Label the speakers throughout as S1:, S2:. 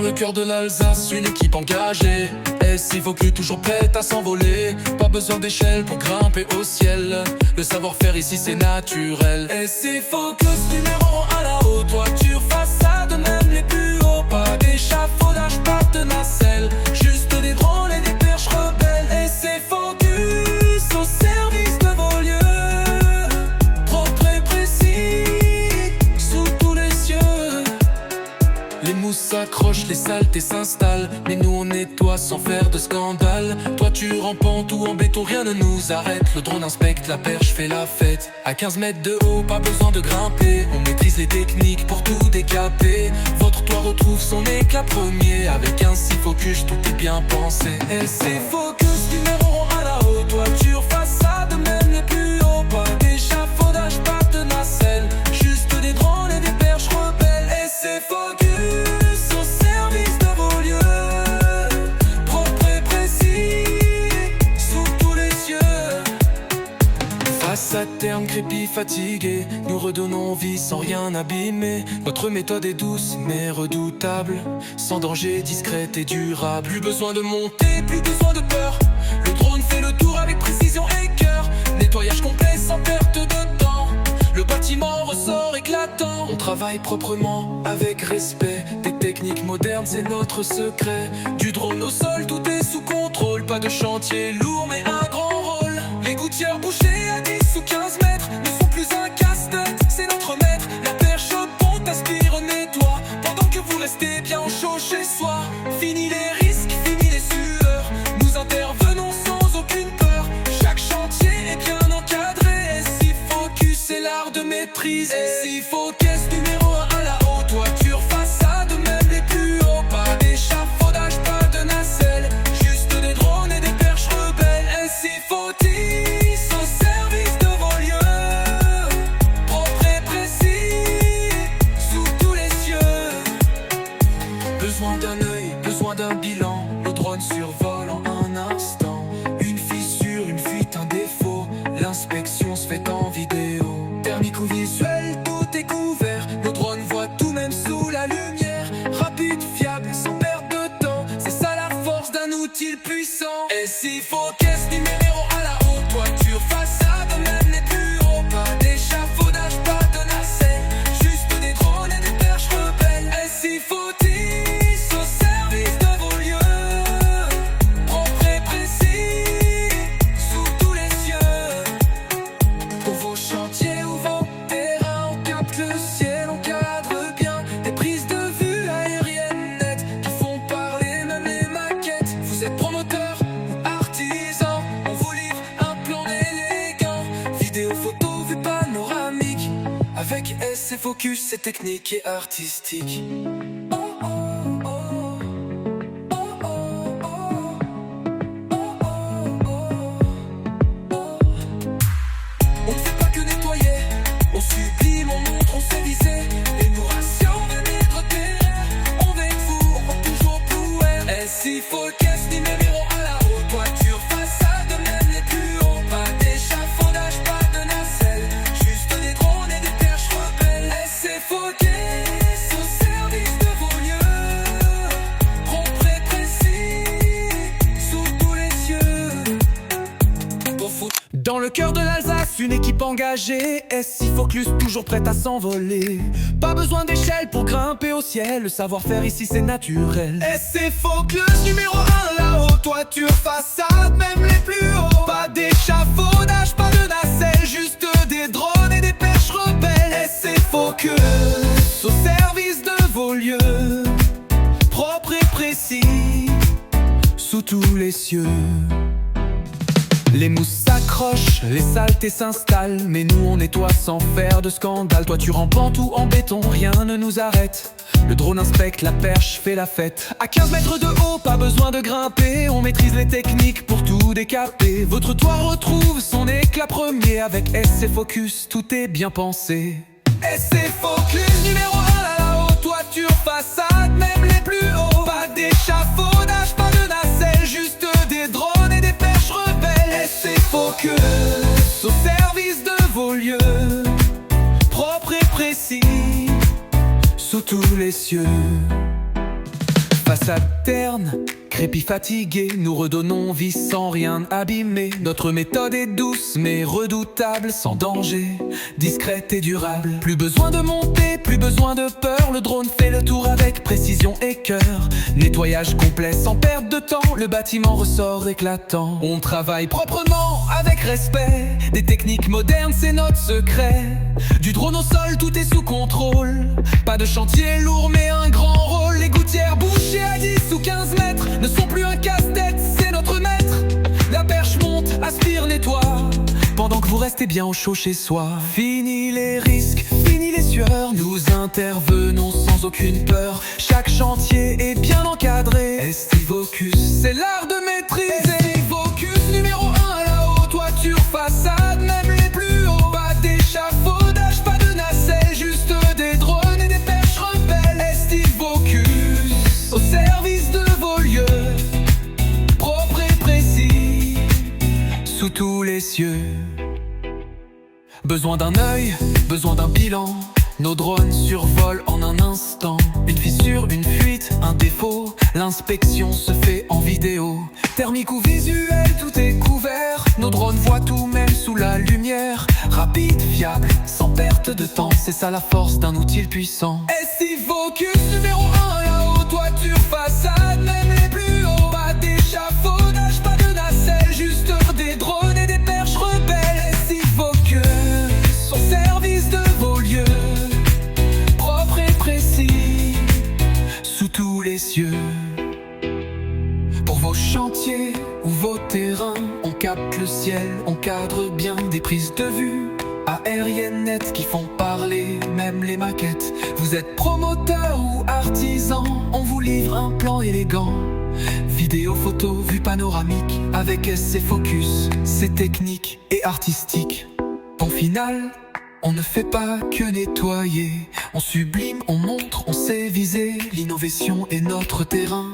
S1: Dans le cœur de l'Alsace, une équipe engagée. SC Focus toujours prête à s'envoler. Pas besoin d'échelle pour grimper au ciel. Le savoir-faire ici c'est naturel. SC Focus, numéro 1 à la haute toiture, façade, même les plus hauts. Pas d'échafaudage, pas de nacelle, juste des drones et des perches rebelles. SC Focus au service de vos lieux, propre et précis, sous tous les cieux. Les mousses s'accrochent, les saletés s'installent, mais nous on nettoie sans faire de scandale. Toiture en pente ou en béton, rien ne nous arrête. Le drone inspecte, la perche fait la fête. À 15 mètres de haut, pas besoin de grimper. On maîtrise les techniques pour tout décaper. Votre toit retrouve son éclat premier. Avec un SC Focus, tout est bien pensé. SC Focus, numéro 1 à la haute toiture, façade, même les plus hauts. Pas d'échafaudage, pas de nacelle, juste des drones et des perches rebelles. SC Focus au service de vos lieux, propre et précis, sous tous les cieux. Face à terme, crépi, fatigué, nous redonnons vie sans rien abîmer. Notre méthode est douce mais redoutable, sans danger, discrète et durable. Plus besoin de monter, plus besoin de peur. Le drone fait le tour avec précision et cœur. Nettoyage complet sans perte de temps. Le bâtiment ressort éclatant. On travaille proprement, avec respect. Des techniques modernes, c'est notre secret. Du drone au sol, tout est sous contrôle. Pas de chantier lourd, mais un grand rôle. Les gouttières bouchées à 10 ou 15 mètres ne sont plus un casse-tête, c'est notre maître. La perche ponte, aspire, nettoie, pendant que vous restez bien au chaud chez soi. Fini les risques, fini les sueurs. Nous intervenons sans aucune peur. Chaque chantier est bien encadré. SC Focus, c'est l'art de maîtriser. SC Focus, numéro 1 à la haute toiture, façade, même les plus hauts. Pas d'échafaudage, pas de nacelle, juste des drones et des perches rebelles. SC Focus au service de vos lieux, propre et précis, sous tous les cieux. Besoin d'un œil, besoin d'un bilan. Le drone survole en un instant. Une fissure, une fuite, un défaut, l'inspection se fait en vidéo. Thermique ou visuel, tout est couvert. Nos drones voient tout même sous la lumière. Rapide, fiable, sans perte de temps, c'est ça la force d'un outil puissant. SC Focus, numéro 1 à la haute toiture, façade, même les plus hauts. Pas d'échafaudage, pas de nacelle, juste des drones et des perches rebelles. SC Focus au service de vos lieux, propre et précis, sous tous les cieux. Pour vos chantiers ou vos terrains, on capte le ciel, on cadre bien. Des prises de vue aériennes nettes qui font parler même les maquettes. Vous êtes promoteur ou artisan, on vous livre un plan élégant. Vidéo, photo, vue panoramique. Avec SC Focus, c'est technique et artistique. Oh, oh, oh. Oh, oh, oh. Oh, oh, oh. On ne fait pas que nettoyer, on sublime, on montre, on sait viser. Et nous rations de notre terrain, on veille vous, on toujours plus ouais. SC Focus, numéro 1 à la haute toiture, façade, même les plus hauts. Pas d'échafaudage, pas de nacelle, juste des drones et des perches rebelles. SC Focus au service de vos lieux, propre et précis, sous tous les cieux. Dans le cœur de l'Alsace, une équipe engagée. SC Focus toujours prête à s'envoler. Pas besoin d'échelle pour grimper au ciel. Le savoir-faire ici c'est naturel. SC Focus, numéro 1 à la haute toiture, façade, même les plus hauts. Pas d'échafaudage, pas de nacelle, juste des drones et des perches rebelles. SC Focus au service de vos lieux, propre et précis, sous tous les cieux. Les mousses s'accrochent, les saletés s'installent, mais nous on nettoie sans faire de scandale. Toiture en pente ou en béton, rien ne nous arrête. Le drone inspecte, la perche fait la fête. À 15 mètres de haut, pas besoin de grimper. On maîtrise les techniques pour tout décaper. Votre toit retrouve son éclat premier. Avec SC Focus, tout est bien pensé. SC Focus, numéro 1 à la haute toiture, façade, même les plus hauts. Pas d'échafaudage, pas de nacelle, juste des drones et des perches rebelles. SC Focus au service de vos lieux, propre et précis, sous tous les cieux. façade terne, crépie fatiguée, nous redonnons vie sans rien abîmer. Notre méthode est douce mais redoutable, sans danger, discrète et durable. Plus besoin de monter, plus besoin de peur, le drone fait le tour avec précision et cœur. Nettoyage complet sans perte de temps, le bâtiment ressort éclatant. On travaille proprement, avec respect, des techniques modernes c'est notre secret. Du drone au sol, tout est sous contrôle, pas de chantier lourd mais un grand rôle. Les gouttières bouchées à 10 ou 15 mètres ne sont plus un casse-tête, c'est notre maître. La perche monte, aspire, nettoie, pendant que vous restez bien au chaud chez soi. Fini les risques, fini les sueurs, nous intervenons sans aucune peur. Chaque chantier est bien encadré. Estivocus, c'est l'art de maîtriser. Estivocus numéro 1 à la haute toiture, façade, même les plus hauts. Pas d'échafaudage, pas de nacelle, juste des drones et des perches rebelles. Estivocus, au service de vos lieux, propre et précis, sous tous les cieux. Besoin d'un œil, besoin d'un bilan, nos drones survolent en un instant. Une fissure, une fuite, un défaut, l'inspection se fait en vidéo. Thermique ou visuel, tout est couvert, nos drones voient tout même sous la lumière. Rapide, fiable, sans perte de temps, c'est ça la force d'un outil puissant. Estivocus numéro 1 à la haute toiture, façade, même les plus hauts. Pas d'échafaudage, pas de nacelle, juste des drones et des perches rebelles. Estivocus, au service de vos lieux, propre et précis, sous tous les cieux. Pour vos chantiers ou vos terrains, on capte le ciel, on cadre bien des prises de vue aériennes nettes qui font parler même les maquettes. Vous êtes promoteur ou artisan, on vous livre un plan élégant. Vidéo, photo, vue panoramique, avec Estivocus, c'est technique et artistique. Au final, on ne fait pas que nettoyer, on sublime, on montre, on sait viser. L'innovation est notre terrain.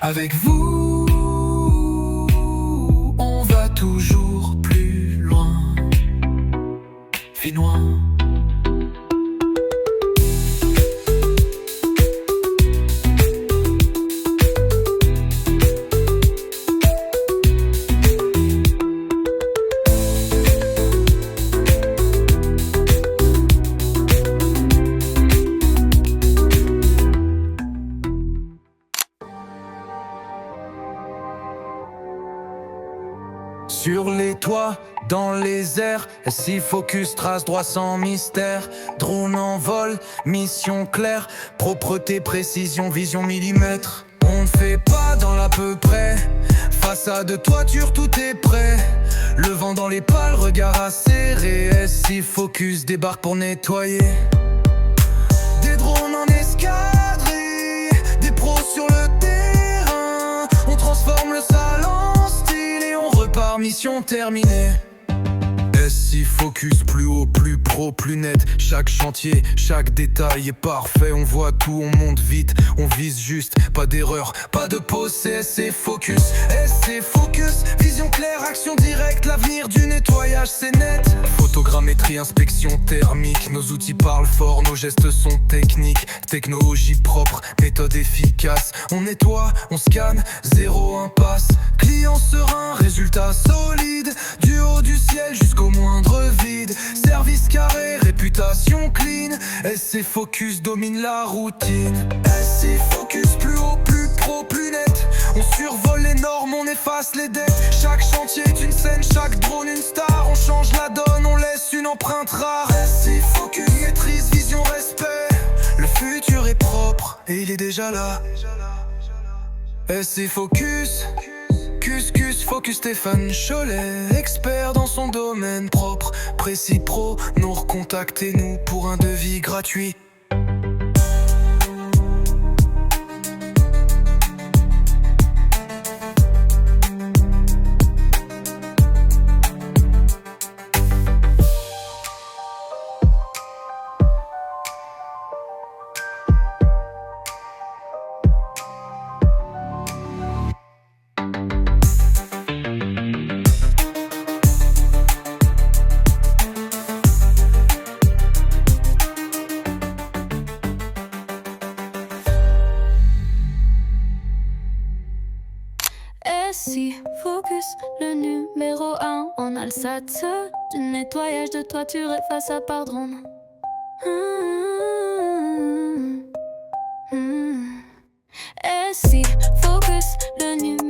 S1: Avec vous, on va toujours plus loin, Finois.
S2: Sur les toits, dans les airs, Estivocus trace droit sans mystère. Drone en vol, mission claire, propreté, précision, vision millimètre. On ne fait pas dans l'à peu près, façade, toiture, tout est prêt. Le vent dans les pales, regard acéré, Estivocus débarque pour nettoyer. Des drones en escadrille, des pros sur le terrain. On transforme le salon, mission terminée. Estivocus, plus haut, plus pro, plus net. Chaque chantier, chaque détail est parfait. On voit tout, on monte vite, on vise juste. Pas d'erreur, pas de pause, c'est Estivocus. Estivocus, vision claire, action directe. L'avenir du nettoyage, c'est net. Photogrammétrie, inspection thermique. Nos outils parlent fort, nos gestes sont techniques. Technologie propre, méthode efficace. On nettoie, on scanne, zéro impasse. Client serein, résultat solide. Du haut du ciel jusqu'au moindre vide. Service carré, réputation clean. Estivocus domine la routine. Estivocus, plus haut, plus pro, plus net. On survole les normes, on efface les dettes. Chaque chantier est une scène, chaque drone une star. On change la donne, on laisse une empreinte rare. Estivocus, maîtrise, vision, respect. Le futur est propre et il est déjà là. Estivocus, Focus Stéphane Cholet, expert dans son domaine propre, précis pro, nous recontactez-nous pour un devis gratuit.
S3: si, focus, le numéro 1 en Alsace. Du nettoyage de toiture et face à par drone. Et si, focus, le numéro